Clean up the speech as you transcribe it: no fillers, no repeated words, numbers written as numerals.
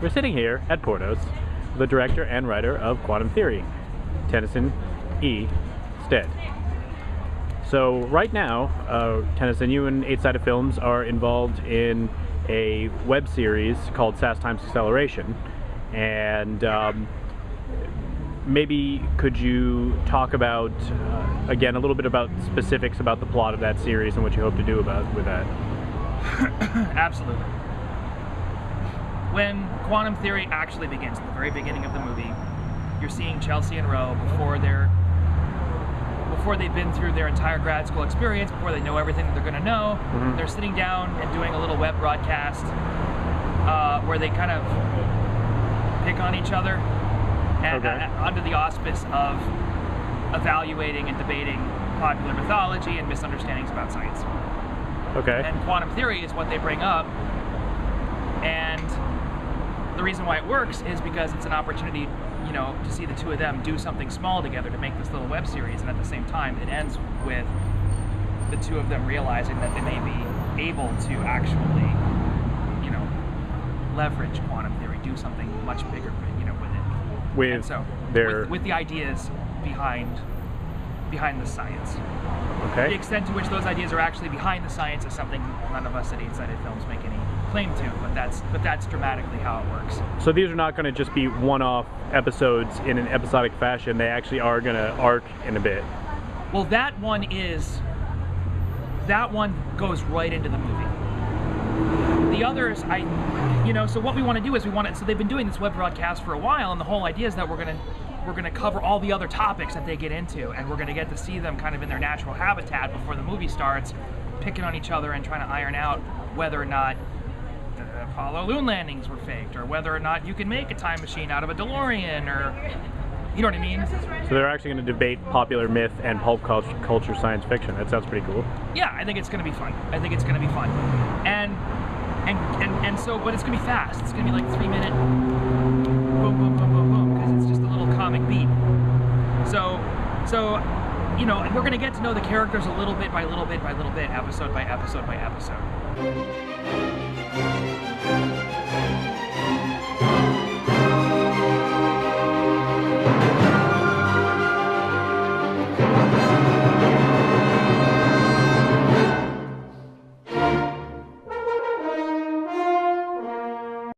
we're sitting here at Portos, the director and writer of Quantum Theory, Tennyson E Stead. So right now, Tennyson, you and 8-Sided Films are involved in a web series called SASS times Acceleration, and maybe could you talk about, again, a little bit about specifics about the plot of that series and what you hope to do with that? Absolutely. When Quantum Theory actually begins, at the very beginning of the movie, you're seeing Chelsea and Roe before they've been through their entire grad school experience, before they know everything that they're going to know. Mm-hmm. They're sitting down and doing a little web broadcast where they kind of pick on each other under the auspice of evaluating and debating popular mythology and misunderstandings about science. Okay. And quantum theory is what they bring up, and the reason why it works is because it's an opportunity, you know, to see the two of them do something small together to make this little web series, and at the same time it ends with the two of them realizing that they may be able to actually, you know, leverage quantum theory, do something much bigger, you know, with it. And so with the ideas behind the science. Okay. The extent to which those ideas are actually behind the science is something none of us at 8-Sided Films make any claim to, but that's dramatically how it works. So these are not going to just be one-off episodes in an episodic fashion. They actually are going to arc in a bit. Well, that one goes right into the movie. The others, so what we want to do is so they've been doing this web broadcast for a while, and the whole idea is that we're going to cover all the other topics that they get into, and we're going to get to see them kind of in their natural habitat before the movie starts, picking on each other and trying to iron out whether or not the Apollo moon landings were faked, or whether or not you can make a time machine out of a DeLorean, or, you know what I mean? So they're actually going to debate popular myth and pulp culture science fiction. That sounds pretty cool. Yeah, I think it's going to be fun. And so, but it's going to be fast. It's going to be like 3-minute boom, boom, boom, boom, boom, because it's just a little comic beat. So, you know, we're going to get to know the characters a little bit by little bit by little bit, episode by episode by episode.